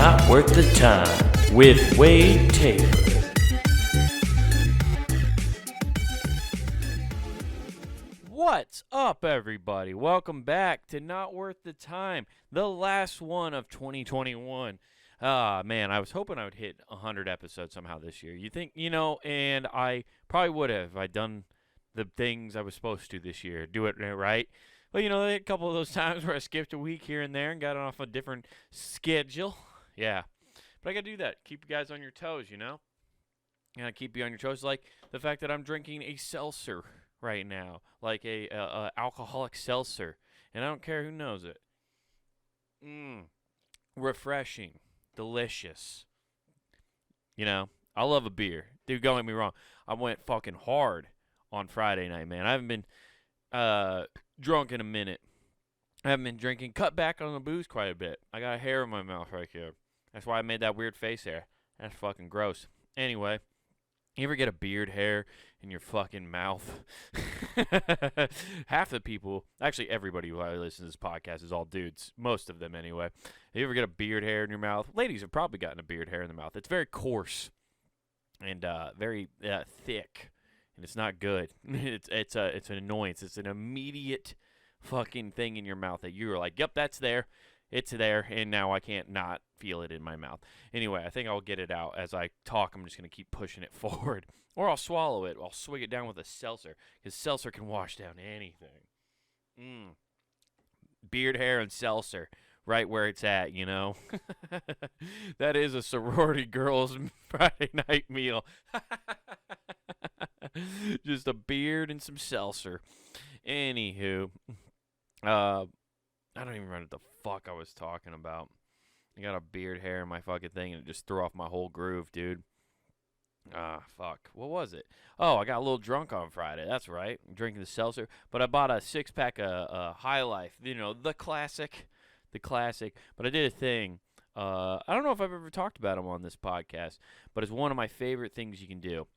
Not Worth the Time with Wade Taylor. What's up, everybody? Welcome back to Not Worth the Time, the last one of 2021. Man, I was hoping I would hit 100 episodes somehow this year. You think, and I probably would have if I'd done the things I was supposed to this year, do it right. But, a couple of those times where I skipped a week here and there and got off a different schedule. Yeah. But I got to do that. Keep you guys on your toes, And I keep you on your toes, like the fact that I'm drinking a seltzer right now, like a alcoholic seltzer. And I don't care who knows it. Refreshing. Delicious. I love a beer. Dude, don't get me wrong. I went fucking hard on Friday night, man. I haven't been drunk in a minute. I haven't been drinking. Cut back on the booze quite a bit. I got a hair in my mouth right here. That's why I made that weird face there. That's fucking gross. Anyway, you ever get a beard hair in your fucking mouth? Half the people, actually everybody who listens to this podcast is all dudes. Most of them anyway. You ever get a beard hair in your mouth? Ladies have probably gotten a beard hair in the mouth. It's very coarse and very thick. And it's not good. It's an annoyance. It's an immediate fucking thing in your mouth that you're like, yep, that's there. It's there, and now I can't not feel it in my mouth. Anyway, I think I'll get it out as I talk. I'm just going to keep pushing it forward. Or I'll swallow it. I'll swig it down with a seltzer, because seltzer can wash down anything. Beard hair and seltzer, right where it's at, That is a sorority girls' Friday night meal. Just a beard and some seltzer. Anywho, I don't even remember what the fuck I was talking about. I got a beard hair in my fucking thing, and it just threw off my whole groove, dude. Fuck. What was it? Oh, I got a little drunk on Friday. That's right. I'm drinking the seltzer. But I bought a six-pack of High Life. The classic. The classic. But I did a thing. I don't know if I've ever talked about them on this podcast, but it's one of my favorite things you can do.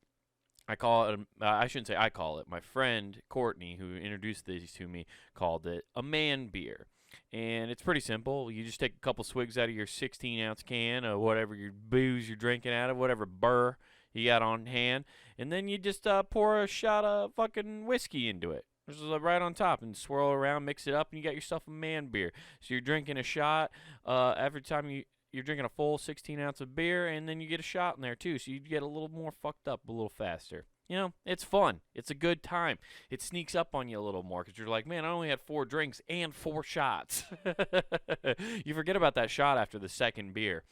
I call it, I shouldn't say I call it, my friend Courtney, who introduced these to me, called it a man beer. And it's pretty simple. You just take a couple swigs out of your 16-ounce can of whatever your booze you're drinking out of, whatever burr you got on hand, and then you just pour a shot of fucking whiskey into it. Just right on top and swirl around, mix it up, and you got yourself a man beer. So you're drinking a shot every time you're drinking a full 16 ounce of beer, and then you get a shot in there too, so you get a little more fucked up a little faster. It's fun. It's a good time. It sneaks up on you a little more because you're like, man, I only had 4 drinks and 4 shots. You forget about that shot after the second beer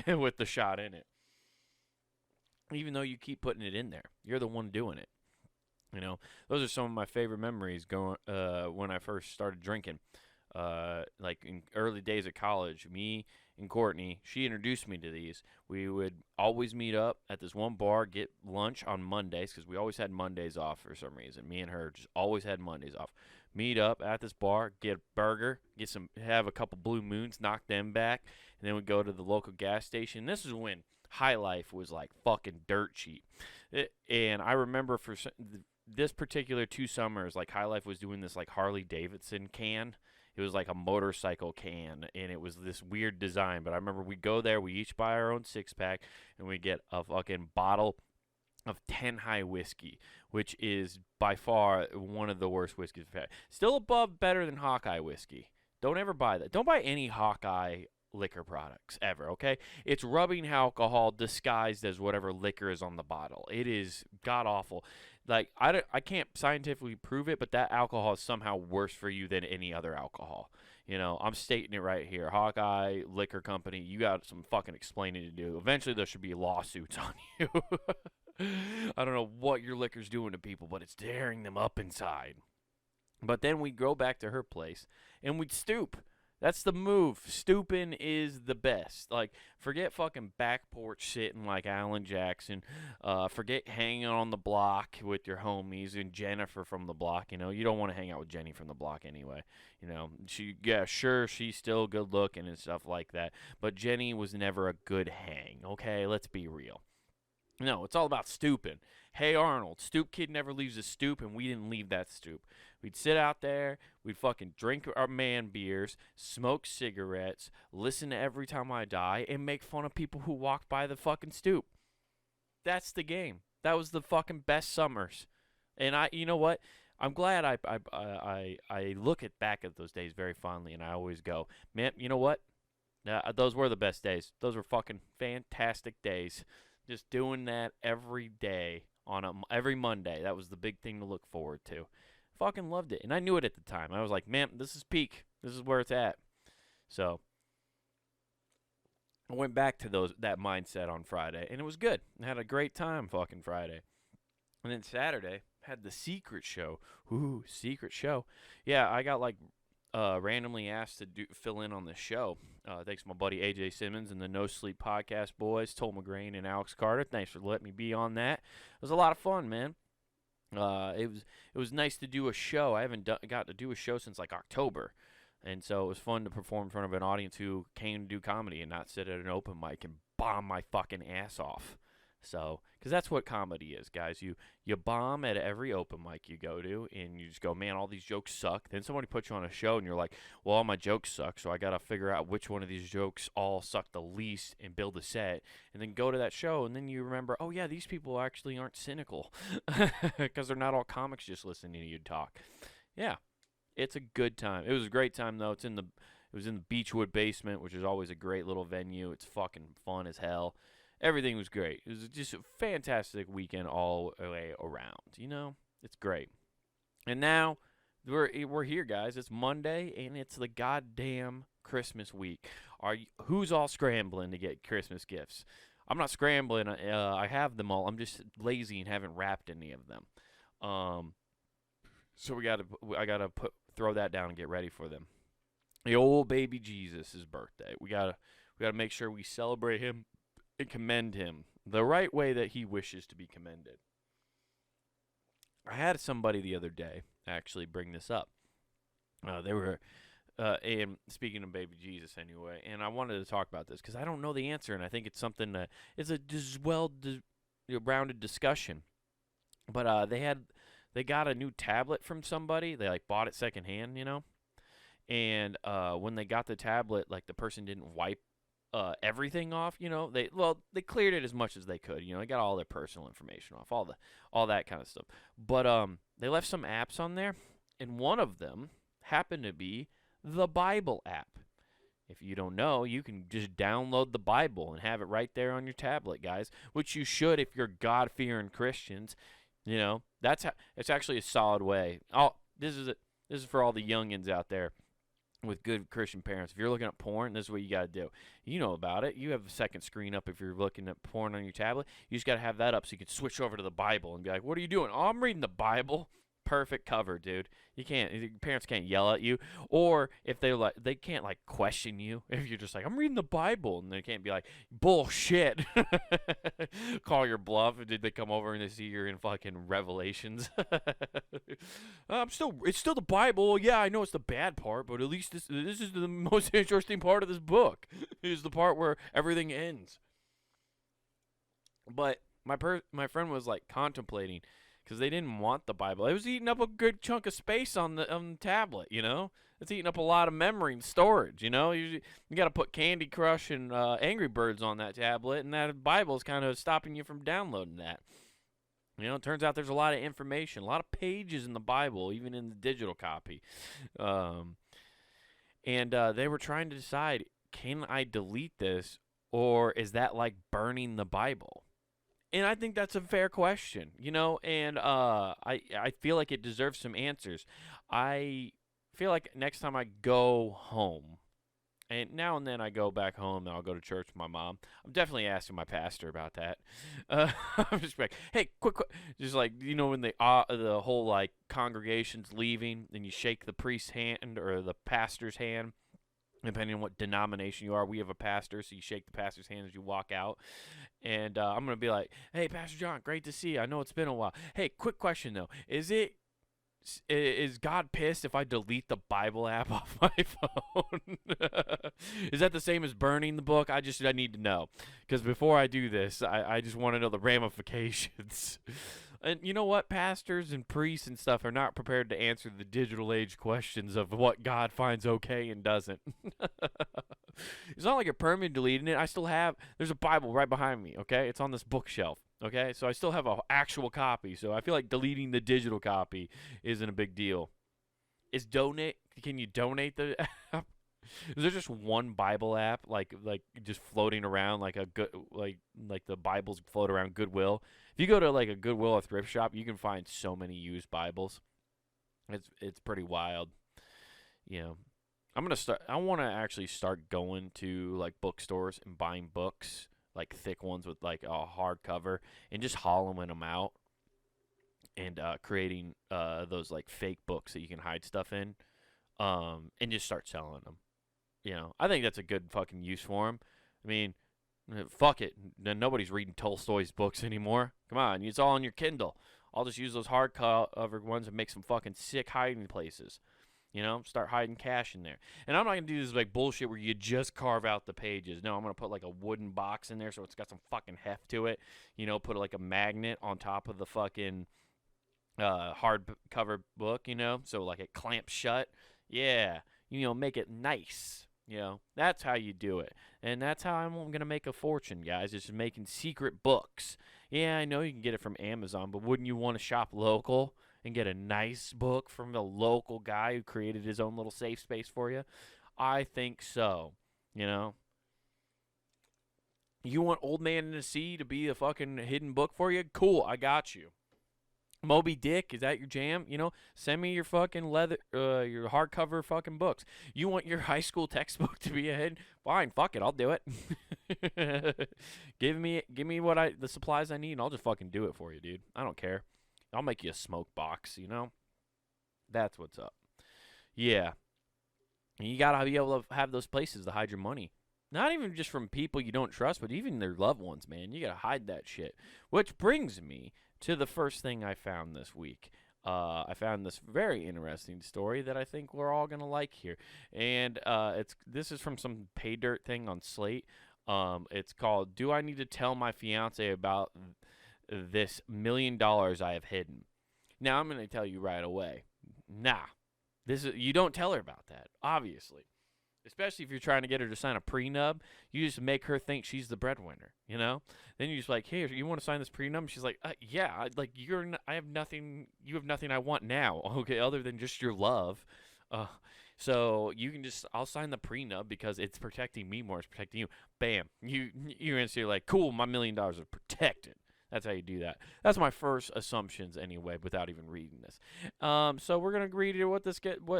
with the shot in it. Even though you keep putting it in there. You're the one doing it. Those are some of my favorite memories when I first started drinking. Like in early days of college, me and Courtney, she introduced me to these. We would always meet up at this one bar, get lunch on Mondays, because we always had Mondays off for some reason. Me and her just always had Mondays off. Meet up at this bar, get a burger, have a couple Blue Moons, knock them back, and then we'd go to the local gas station. This is when High Life was like fucking dirt cheap. And I remember for this particular 2 summers, like High Life was doing this like Harley Davidson can. It was like a motorcycle can, and it was this weird design. But I remember we'd go there, we each buy our own 6-pack, and we get a fucking bottle of 10 High whiskey, which is by far one of the worst whiskeys I've had. Still better than Hawkeye whiskey. Don't ever buy that. Don't buy any Hawkeye liquor products ever, okay? It's rubbing alcohol disguised as whatever liquor is on the bottle. It is god-awful. Like, I can't scientifically prove it, but that alcohol is somehow worse for you than any other alcohol. I'm stating it right here. Hawkeye Liquor Company, you got some fucking explaining to do. Eventually, there should be lawsuits on you. I don't know what your liquor's doing to people, but it's tearing them up inside. But then we'd go back to her place, and we'd stoop. That's the move. Stooping is the best. Like, forget fucking back porch sitting like Alan Jackson. Forget hanging on the block with your homies and Jennifer from the block. You don't want to hang out with Jenny from the block anyway. She's still good looking and stuff like that. But Jenny was never a good hang, okay? Let's be real. No, it's all about stooping. Hey Arnold, stoop kid never leaves a stoop, and we didn't leave that stoop. We'd sit out there, we'd fucking drink our man beers, smoke cigarettes, listen to Every Time I Die, and make fun of people who walked by the fucking stoop. That's the game. That was the fucking best summers. And you know what? I'm glad I look back at those days very fondly, and I always go, man, you know what? Those were the best days. Those were fucking fantastic days. Just doing that every day every Monday. That was the big thing to look forward to. Fucking loved it, and I knew it at the time. I was like, man, this is peak. This is where it's at. So I went back to that mindset on Friday, and it was good. I had a great time fucking Friday. And then Saturday, had the secret show. Ooh, secret show. Yeah, I got randomly asked to fill in on the show. Thanks to my buddy AJ Simmons and the No Sleep Podcast boys, Toll McGrain and Alex Carter. Thanks for letting me be on that. It was a lot of fun, man. It was nice to do a show. I haven't got to do a show since like October. And so it was fun to perform in front of an audience who came to do comedy and not sit at an open mic and bomb my fucking ass off. So, because that's what comedy is, guys. You bomb at every open mic you go to, and you just go, man, all these jokes suck. Then somebody puts you on a show, and you're like, well, all my jokes suck, so I got to figure out which one of these jokes all suck the least and build a set, and then go to that show, and then you remember, oh, yeah, these people actually aren't cynical because they're not all comics just listening to you talk. Yeah, it's a good time. It was a great time, though. It was in the Beechwood basement, which is always a great little venue. It's fucking fun as hell. Everything was great. It was just a fantastic weekend all the way around. You know, it's great. And now we're here, guys. It's Monday, and it's the goddamn Christmas week. Who's all scrambling to get Christmas gifts? I'm not scrambling. I have them all. I'm just lazy and haven't wrapped any of them. So I gotta throw that down and get ready for them. The old baby Jesus' birthday. We gotta make sure we celebrate him and commend him the right way that he wishes to be commended. I had somebody the other day actually bring this up. They were, and speaking of baby Jesus anyway, and I wanted to talk about this because I don't know the answer, and I think it's something that is a rounded discussion. But they got a new tablet from somebody. They bought it secondhand, you know, and when they got the tablet, the person didn't wipe everything off, you know. They cleared it as much as they could, you know. They got all their personal information off, all that kind of stuff. But they left some apps on there, and one of them happened to be the Bible app. If you don't know, you can just download the Bible and have it right there on your tablet, guys, which you should if you're God-fearing Christians. You know, it's actually a solid way. This is for all the youngins out there with good Christian parents. If you're looking at porn, this is what you got to do. You know about it. You have a second screen up if you're looking at porn on your tablet. You just got to have that up so you can switch over to the Bible and be like, what are you doing? Oh, I'm reading the Bible. Perfect cover, dude. Your parents can't yell at you, or if they can't question you if you're just like, I'm reading the Bible, and they can't be like, bullshit. Call your bluff. Did they come over and they see you're in fucking Revelations? It's still the Bible. Yeah, I know it's the bad part, but at least this is the most interesting part of this book. Is the part where everything ends. But my friend was contemplating, because they didn't want the Bible. It was eating up a good chunk of space on the tablet, you know? It's eating up a lot of memory and storage, you know? You got to put Candy Crush and Angry Birds on that tablet, and that Bible's kind of stopping you from downloading that. You know, it turns out there's a lot of information, a lot of pages in the Bible, even in the digital copy. And they were trying to decide, can I delete this, or is that like burning the Bible? And I think that's a fair question, you know, and I feel like it deserves some answers. I feel like next time I go home, and now and then I go back home and I'll go to church with my mom, I'm definitely asking my pastor about that. I'm just like, hey, quick, just you know, when the whole congregation's leaving, and you shake the priest's hand or the pastor's hand, depending on what denomination you are. We have a pastor, so you shake the pastor's hand as you walk out. And I'm going to be like, hey, Pastor John, great to see you. I know it's been a while. Hey, quick question, though. Is it Is God pissed if I delete the Bible app off my phone? Is that the same as burning the book? I need to know. Because before I do this, I just want to know the ramifications. And you know what? Pastors and priests and stuff are not prepared to answer the digital age questions of what God finds okay and doesn't. It's not like you're permanently deleting it. I still have, there's a Bible right behind me, okay? It's on this bookshelf, okay? So I still have an actual copy. So I feel like deleting the digital copy isn't a big deal. Can you donate the app? Is there just one Bible app like just floating around like a good like the Bibles float around Goodwill? If you go to like a Goodwill or thrift shop, you can find so many used Bibles. It's pretty wild. You know, I want to actually start going to like bookstores and buying books, like thick ones with like a hardcover, and just hollowing them out and creating those like fake books that you can hide stuff in, and just start selling them. You know, I think that's a good fucking use for them. I mean, fuck it. Nobody's reading Tolstoy's books anymore. Come on, it's all on your Kindle. I'll just use those hardcover ones and make some fucking sick hiding places. You know, start hiding cash in there. And I'm not going to do this like bullshit where you just carve out the pages. No, I'm going to put like a wooden box in there so it's got some fucking heft to it. You know, put like a magnet on top of the fucking hardcover book, you know, so like it clamps shut. Yeah, you know, make it nice. You know, that's how you do it. And that's how I'm going to make a fortune, guys, is just making secret books. Yeah, I know you can get it from Amazon, but wouldn't you want to shop local and get a nice book from the local guy who created his own little safe space for you? I think so. You know? You want Old Man in the Sea to be a fucking hidden book for you? Cool, I got you. Moby Dick, is that your jam? You know, send me your fucking your hardcover fucking books. You want your high school textbook to be a hit? Fine, fuck it, I'll do it. give me the supplies I need, and I'll just fucking do it for you, dude. I don't care. I'll make you a smoke box. You know, that's what's up. Yeah, and you gotta be able to have those places to hide your money. Not even just from people you don't trust, but even their loved ones, man. You gotta hide that shit. Which brings me to the first thing I found this week. I found this very interesting story that I think we're all gonna like here, and this is from some pay dirt thing on Slate. It's called "Do I Need to Tell My Fiance About This $1,000,000 I Have Hidden?" Now I'm gonna tell you right away, nah, you don't tell her about that, obviously. Especially if you're trying to get her to sign a prenup, you just make her think she's the breadwinner, you know? Then you just like, hey, you want to sign this prenup? And she's like, yeah, like I have nothing. You have nothing I want now, okay, other than just your love. So you can I'll sign the prenup because it's protecting me more. It's protecting you. Bam, you're instantly like, cool, my $1,000,000 are protected. That's how you do that. That's my first assumptions anyway, without even reading this. So we're gonna read what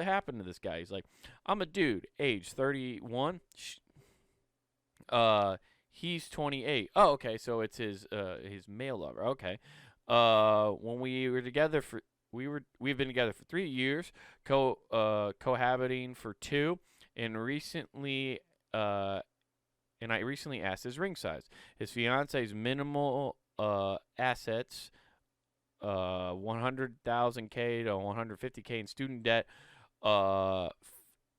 happened to this guy. He's like, I'm a dude, age 31. He's 28. Oh, okay. So it's his male lover. Okay. When we were together we've been together for 3 years, cohabiting for 2, and I recently asked his ring size. His fiance's minimal assets, 100,000K to 150K in student debt,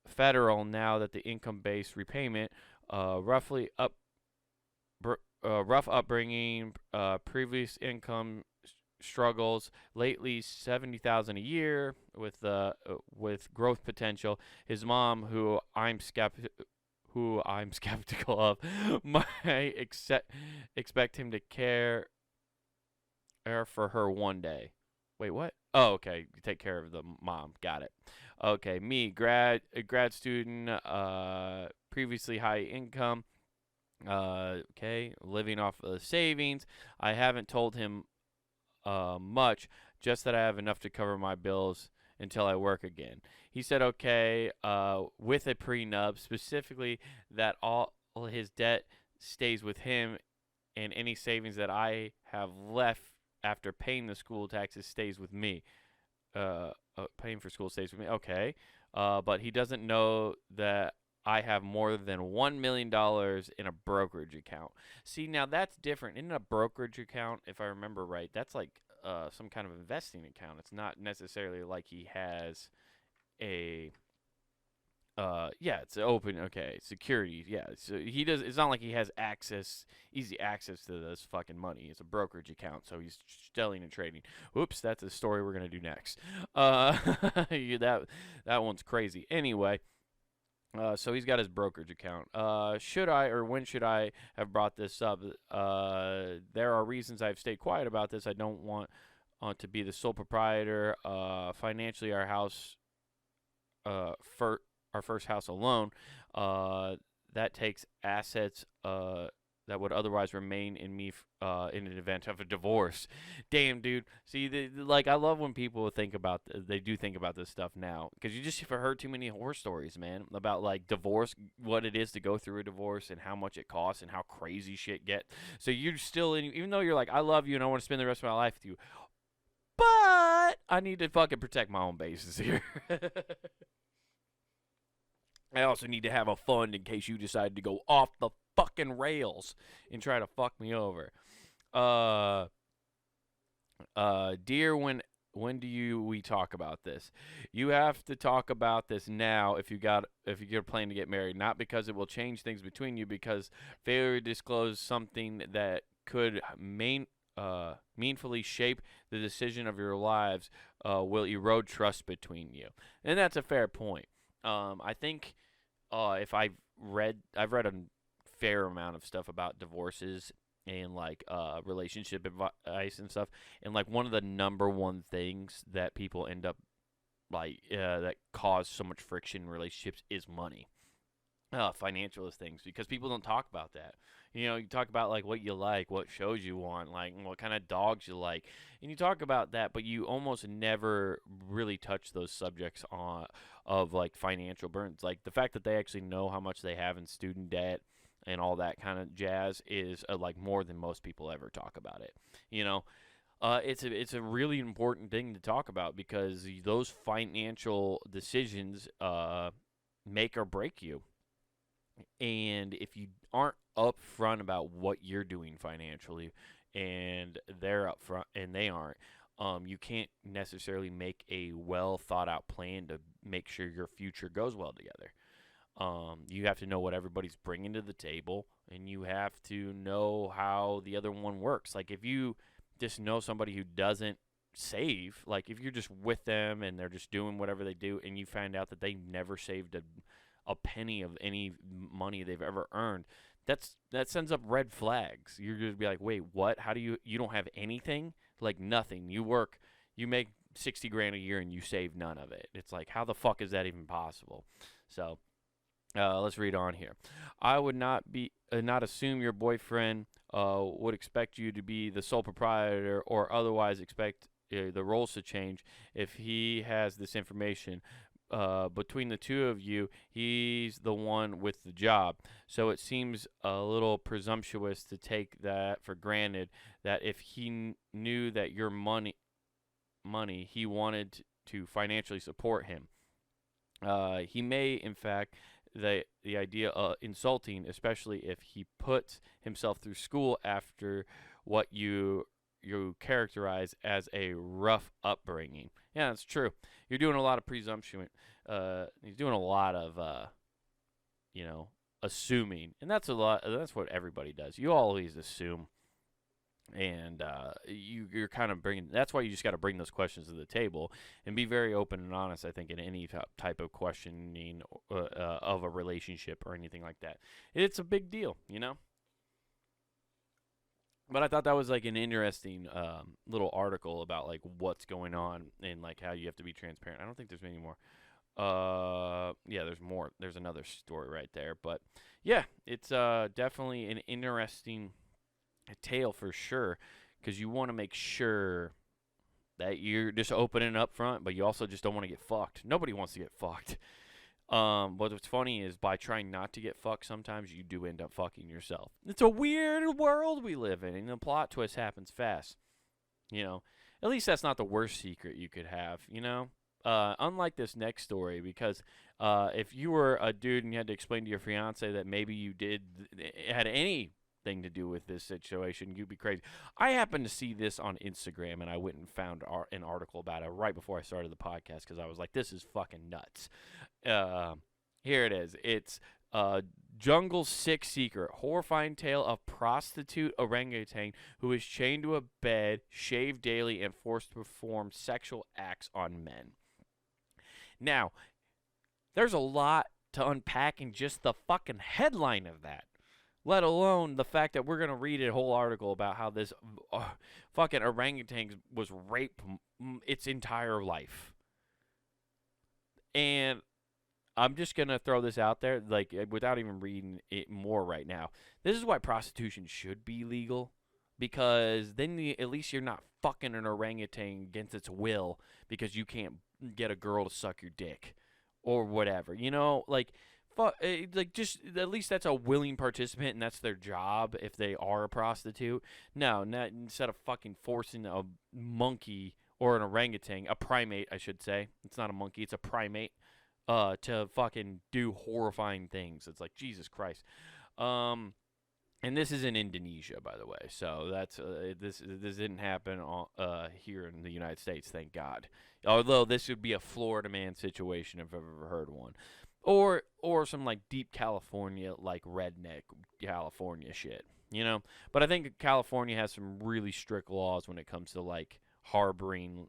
federal now that the income-based repayment, rough upbringing, previous income struggles, lately 70,000 a year with growth potential. His mom, who I'm skeptical of, might expect him to care for her one day. Wait, what? Oh, okay. Take care of the mom. Got it. Okay, me, grad student, previously high income. Okay, living off of savings. I haven't told him much, just that I have enough to cover my bills until I work again. He said okay, with a prenup, specifically that all his debt stays with him and any savings that I have left after paying the school taxes stays with me. Paying for school stays with me. Okay. But he doesn't know that I have more than $1,000,000 in a brokerage account. See, now that's different. In a brokerage account, if I remember right, that's like some kind of investing account. It's not necessarily like he has a yeah, it's open. Okay, securities. Yeah, so he does. It's not like he has easy access to this fucking money. It's a brokerage account, so he's selling and trading. Oops, that's a story we're gonna do next. That one's crazy. Anyway, so he's got his brokerage account. Should I or when should I have brought this up? There are reasons I've stayed quiet about this. I don't want to be the sole proprietor. Financially, for our first house alone, that takes assets that would otherwise remain in me in an event of a divorce. Damn, dude. See, like I love when people think about they do think about this stuff now because you just heard too many horror stories, man, about like divorce, what it is to go through a divorce, and how much it costs, and how crazy shit get. So you're still even though you're like, I love you and I want to spend the rest of my life with you, but I need to fucking protect my own bases here. I also need to have a fund in case you decide to go off the fucking rails and try to fuck me over. Dear, when do we talk about this? You have to talk about this now if you're planning to get married, not because it will change things between you, because failure to disclose something that could meaningfully shape the decision of your lives will erode trust between you, and that's a fair point. I think if I've read a fair amount of stuff about divorces and like relationship advice and stuff, and like one of the number one things that people end up like that cause so much friction in relationships is money. Financial things, because people don't talk about that. You talk about like what you like, what shows you want, like what kind of dogs you like, and you talk about that, but you almost never really touch those subjects of like financial burdens. Like the fact that they actually know how much they have in student debt and all that kind of jazz is like more than most people ever talk about it. It's a really important thing to talk about because those financial decisions make or break you. And if you aren't upfront about what you're doing financially, and they're upfront and they aren't, you can't necessarily make a well thought out plan to make sure your future goes well together. You have to know what everybody's bringing to the table, and you have to know how the other one works. Like if you just know somebody who doesn't save, like if you're just with them and they're just doing whatever they do, and you find out that they never saved a penny of any money they've ever earned, that sends up red flags. You're going to be like, wait, what? How do you don't have anything? Like nothing. You make 60 grand a year and you save none of it. It's like, how the fuck is that even possible? So let's read on here. I would not assume your boyfriend would expect you to be the sole proprietor or otherwise expect the roles to change if he has this information. Between the two of you, he's the one with the job. So it seems a little presumptuous to take that for granted that if he knew that your money, he wanted to financially support him. He may, in fact, the idea insulting, especially if he puts himself through school after what you characterize as a rough upbringing. Yeah, that's true. You're doing a lot of presumption. You're doing a lot of, assuming, and that's a lot. That's what everybody does. You always assume, and you're kind of bringing. That's why you just got to bring those questions to the table and be very open and honest. I think in any type of questioning of a relationship or anything like that, it's a big deal, But I thought that was like an interesting little article about like what's going on and like how you have to be transparent. I don't think there's many more. Yeah, there's more. There's another story right there. But yeah, it's definitely an interesting tale for sure, because you want to make sure that you're just open and upfront, but you also just don't want to get fucked. Nobody wants to get fucked. But what's funny is by trying not to get fucked, sometimes you do end up fucking yourself. It's a weird world we live in, and the plot twist happens fast. At least that's not the worst secret you could have, Unlike this next story, because if you were a dude and you had to explain to your fiance that maybe you had anything thing to do with this situation. You'd be crazy. I happened to see this on Instagram, and I went and found an article about it right before I started the podcast because I was like, this is fucking nuts. Here it is. It's Jungle's Sick Secret, horrifying tale of prostitute orangutan who is chained to a bed, shaved daily, and forced to perform sexual acts on men. Now, there's a lot to unpack in just the fucking headline of that, let alone the fact that we're going to read a whole article about how this fucking orangutan was raped its entire life. And I'm just going to throw this out there, like, without even reading it more right now. This is why prostitution should be legal, because then at least you're not fucking an orangutan against its will because you can't get a girl to suck your dick or whatever. You know, like, just at least that's a willing participant and that's their job if they are a prostitute. No, not instead of fucking forcing a monkey or an orangutan, a primate, I should say. It's not a monkey, it's a primate. To fucking do horrifying things. It's like, Jesus Christ. And this is in Indonesia, by the way. So that's this didn't happen here in the United States, thank God. Although this would be a Florida man situation if I've ever heard one, or some like deep California, like redneck California shit, you know. But I think California has some really strict laws when it comes to like harboring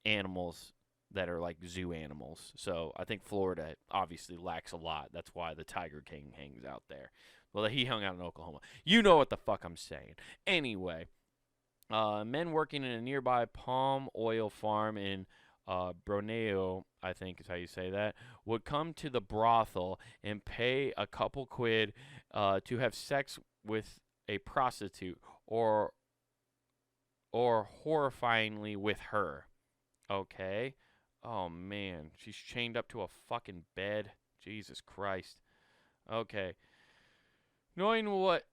animals that are like zoo animals. So I think Florida obviously lacks a lot. That's why the Tiger King hangs out there. Well, he hung out in Oklahoma. You know what the fuck I'm saying. Anyway, men working in a nearby palm oil farm in Borneo, I think is how you say that, would come to the brothel and pay a couple quid to have sex with a prostitute or horrifyingly with her. Okay. Oh, man. She's chained up to a fucking bed. Jesus Christ. Okay. Knowing what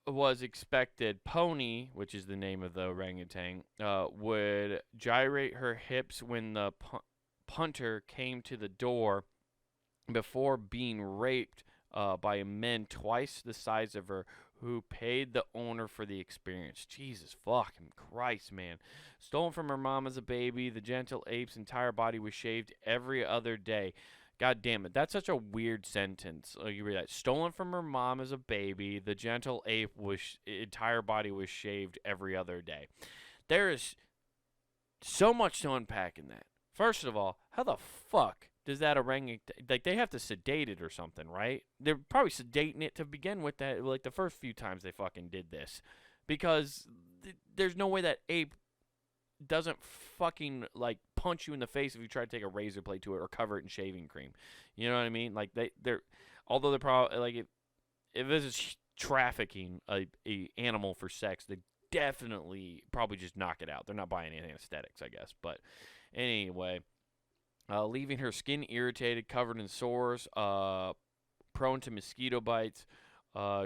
was expected, Pony, which is the name of the orangutan, would gyrate her hips when the punter came to the door before being raped by men twice the size of her, who paid the owner for the experience. Jesus fucking Christ, man. Stolen from her mom as a baby, the gentle ape's entire body was shaved every other day. God damn it. That's such a weird sentence. You read that. Stolen from her mom as a baby, the gentle ape entire body was shaved every other day. There is so much to unpack in that. First of all, how the fuck does that orangutan, like, they have to sedate it or something, right? They're probably sedating it to begin with, that, like, the first few times they fucking did this. Because there's no way that ape doesn't fucking, like, punch you in the face if you try to take a razor blade to it or cover it in shaving cream. You know what I mean? Like, although they're probably, like, if this is trafficking a animal for sex, they definitely probably just knock it out. They're not buying any anesthetics, I guess. But anyway, leaving her skin irritated, covered in sores, prone to mosquito bites.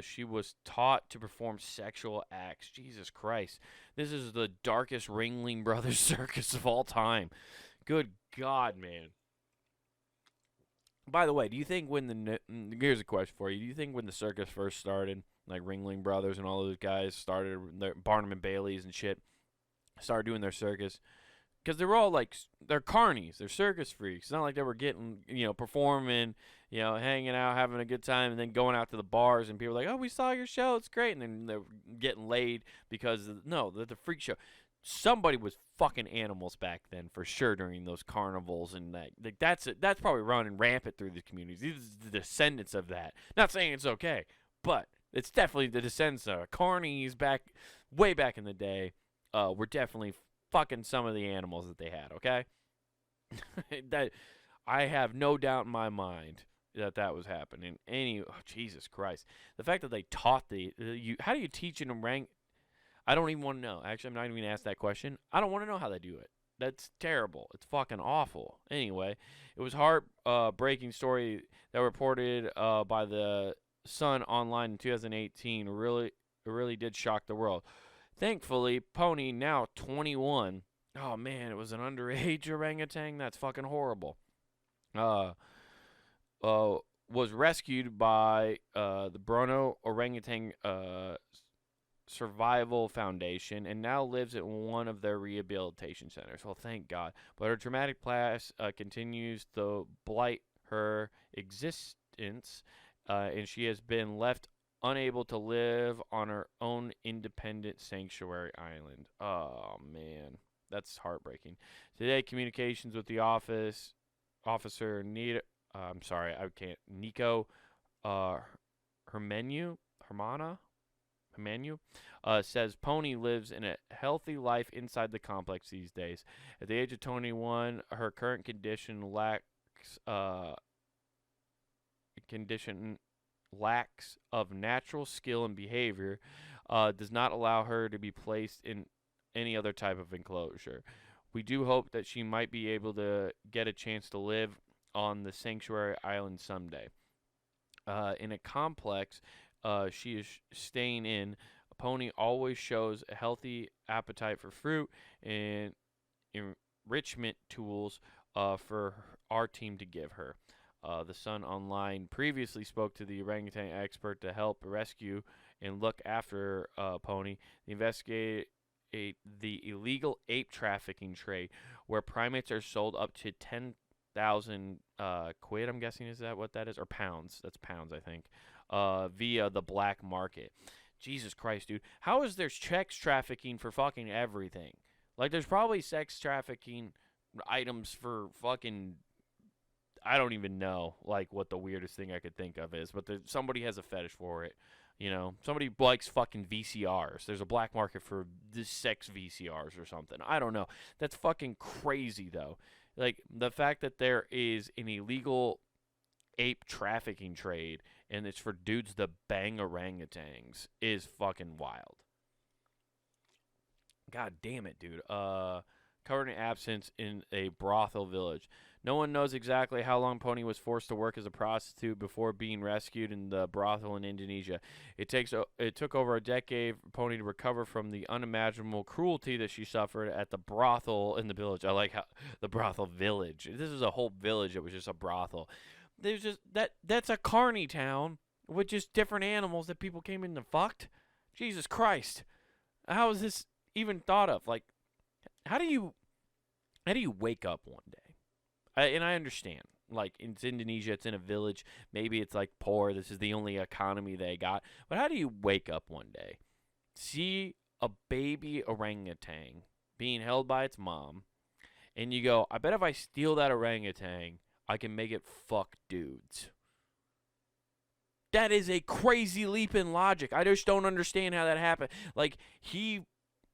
She was taught to perform sexual acts. Jesus Christ. This is the darkest Ringling Brothers circus of all time. Good God, man. By the way, do you think when here's a question for you. Do you think when the circus first started, like Ringling Brothers and all those guys started, Barnum and Bailey's and shit, started doing their circus, because they were all like, they're carnies, they're circus freaks. It's not like they were getting, performing, hanging out, having a good time, and then going out to the bars, and people were like, oh, we saw your show, it's great, and then they're getting laid because, the freak show. Somebody was fucking animals back then, for sure, during those carnivals, and that's probably running rampant through the communities. These are the descendants of that. Not saying it's okay, but it's definitely the descendants of carnies way back in the day. Were definitely fucking some of the animals that they had, okay? That I have no doubt in my mind that was happening. Jesus Christ. The fact that they taught how do you teach an orang? I don't even want to know. Actually, I'm not even going to ask that question. I don't want to know how they do it. That's terrible. It's fucking awful. Anyway, it was heartbreaking story that reported by the Sun online in 2018. Really did shock the world. Thankfully, Pony, now 21. Oh, man, it was an underage orangutan? That's fucking horrible. was rescued by the Bruno Orangutan Survival Foundation and now lives at one of their rehabilitation centers. Well, thank God. But her traumatic past continues to blight her existence, and she has been left unable to live on her own independent sanctuary island. Oh, man. That's heartbreaking. Today, communications with the officer I'm sorry, I can't. Nico uh, Hermanu says Pony lives in a healthy life inside the complex these days. At the age of 21, her current uh, condition lacks of natural skill and behavior, does not allow her to be placed in any other type of enclosure. We do hope that she might be able to get a chance to live on the sanctuary island someday. In a complex she is staying in, Pony always shows a healthy appetite for fruit and enrichment tools for our team to give her. The Sun Online previously spoke to the orangutan expert to help rescue and look after Pony. They investigate the illegal ape trafficking trade, where primates are sold up to 10,000 quid. I'm guessing, is that what that is, or pounds? That's pounds, I think. Via the black market. Jesus Christ, dude. How is there sex trafficking for fucking everything? Like, there's probably sex trafficking items for fucking, I don't even know, like, what the weirdest thing I could think of is, but somebody has a fetish for it. You know, somebody likes fucking VCRs. There's a black market for the sex VCRs or something. I don't know. That's fucking crazy, though. Like, the fact that there is an illegal ape trafficking trade and it's for dudes to bang orangutans is fucking wild. God damn it, dude. Covered in absence in a brothel village. No one knows exactly how long Pony was forced to work as a prostitute before being rescued in the brothel in Indonesia. It took over a decade for Pony to recover from the unimaginable cruelty that she suffered at the brothel in the village. I like how the brothel village. This is a whole village that was just a brothel. There's just that's a carny town with just different animals that people came in and fucked. Jesus Christ. How is this even thought of? Like, how do you wake up one day? And I understand, like, it's Indonesia, it's in a village, maybe it's like poor, this is the only economy they got, but how do you wake up one day, see a baby orangutan being held by its mom, and you go, I bet if I steal that orangutan, I can make it fuck dudes? That is a crazy leap in logic. I just don't understand how that happened. Like,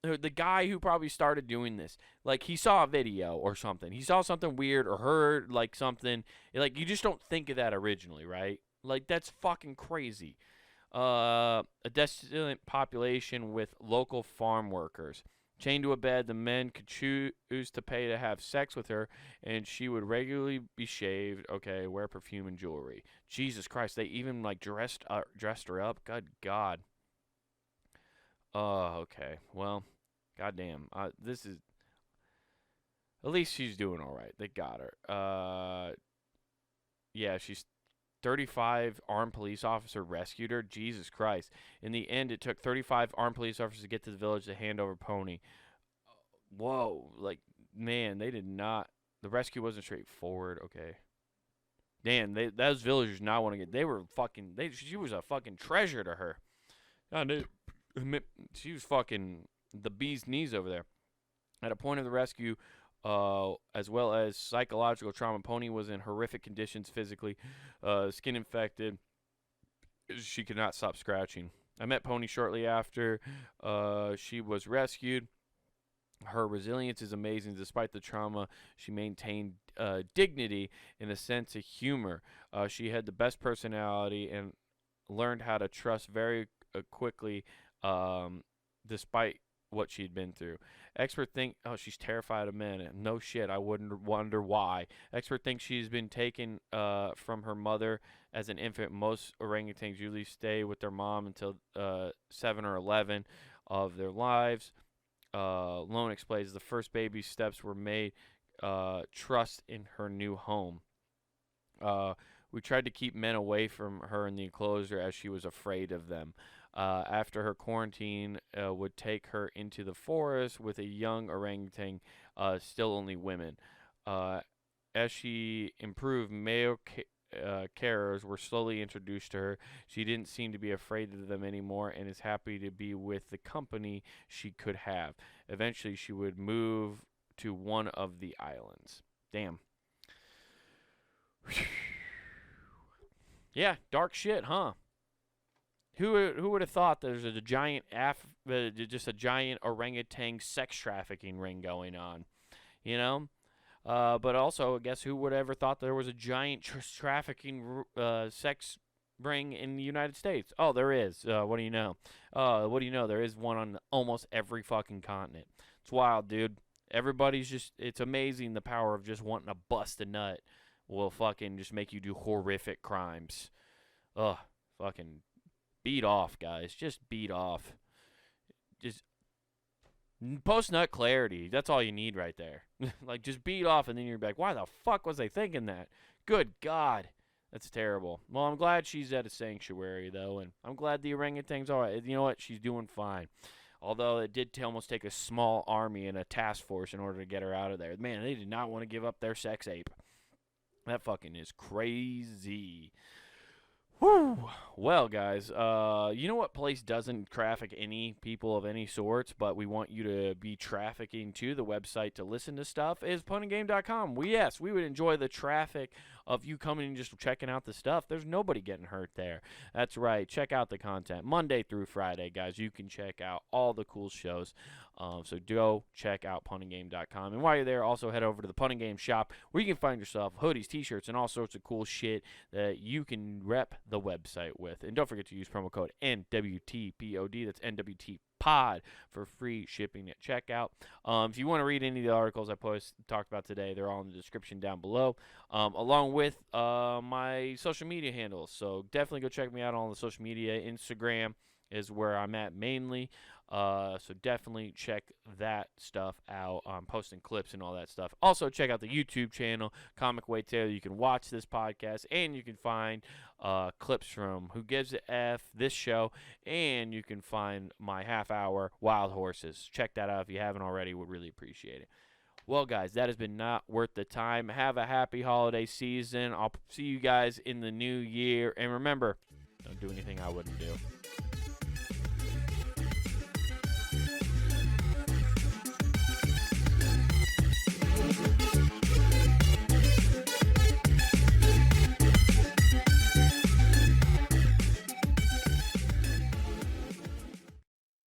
the guy who probably started doing this, like, he saw a video or something. He saw something weird or heard, like, something. Like, you just don't think of that originally, right? Like, that's fucking crazy. A desolate population with local farm workers. Chained to a bed, the men could choose to pay to have sex with her, and she would regularly be shaved, wear perfume and jewelry. Jesus Christ, they even, like, dressed her up? Good God. Oh, okay. Well, goddamn. This is. At least she's doing all right. They got her. Yeah, she's 35 armed police officer rescued her. Jesus Christ. In the end, it took 35 armed police officers to get to the village to hand over Pony. Whoa. Like, man, they did not. The rescue wasn't straightforward. Okay. Damn, those villagers not want to get. They were fucking. She was a fucking treasure to her. God, dude. She was fucking the bee's knees over there. At a point of the rescue, as well as psychological trauma, Pony was in horrific conditions physically, skin infected. She could not stop scratching. I met Pony shortly after she was rescued. Her resilience is amazing. Despite the trauma, she maintained dignity and a sense of humor. She had the best personality and learned how to trust very quickly, despite what she'd been through. Experts think, she's terrified of men. No shit, I wouldn't wonder why. Experts think she's been taken from her mother as an infant. Most orangutans usually stay with their mom until 7 or 11 of their lives. Lone explains the first baby steps were made trust in her new home. We tried to keep men away from her in the enclosure as she was afraid of them. After her quarantine, would take her into the forest with a young orangutan, still only women. Uh, as she improved, male carers were slowly introduced to her. She didn't seem to be afraid of them anymore and is happy to be with the company she could have. Eventually, she would move to one of the islands. Damn. Yeah, dark shit, huh? Who would have thought there's a giant just a giant orangutan sex trafficking ring going on, you know? But also, I guess who would ever thought there was a giant trafficking sex ring in the United States? Oh, there is. What do you know? What do you know? There is one on almost every fucking continent. It's wild, dude. Everybody's just, it's amazing the power of just wanting to bust a nut will fucking just make you do horrific crimes. Ugh, fucking beat off, guys. Just beat off. Just post nut clarity. That's all you need right there. Like, just beat off, and then you're like, why the fuck was I thinking that? Good God. That's terrible. Well, I'm glad she's at a sanctuary, though, and I'm glad the orangutan's all right. You know what? She's doing fine. Although it did almost take a small army and a task force in order to get her out of there. Man, they did not want to give up their sex ape. That fucking is crazy. Whew. Well, guys, you know what place doesn't traffic any people of any sorts, but we want you to be trafficking to the website to listen to stuff is punandgame.com. Yes, we would enjoy the traffic of you coming and just checking out the stuff. There's nobody getting hurt there. That's right. Check out the content Monday through Friday, guys. You can check out all the cool shows. So go check out punandgame.com. And while you're there, also head over to the Pun and Game shop where you can find yourself hoodies, t-shirts, and all sorts of cool shit that you can rep the website with. And don't forget to use promo code NWTPOD. That's NWT Pod for free shipping at checkout. If you want to read any of the articles I talked about today, they're all in the description down below, along with my social media handles. So definitely go check me out on the social media. Instagram is where I'm at mainly. So definitely check that stuff out. I'm posting clips and all that stuff. Also, check out the YouTube channel, Comic Way Taylor. You can watch this podcast, and you can find clips from Who Gives a F, this show, and you can find my half-hour Wild Horses. Check that out if you haven't already. Would really appreciate it. Well, guys, that has been not worth the time. Have a happy holiday season. I'll see you guys in the new year. And remember, don't do anything I wouldn't do.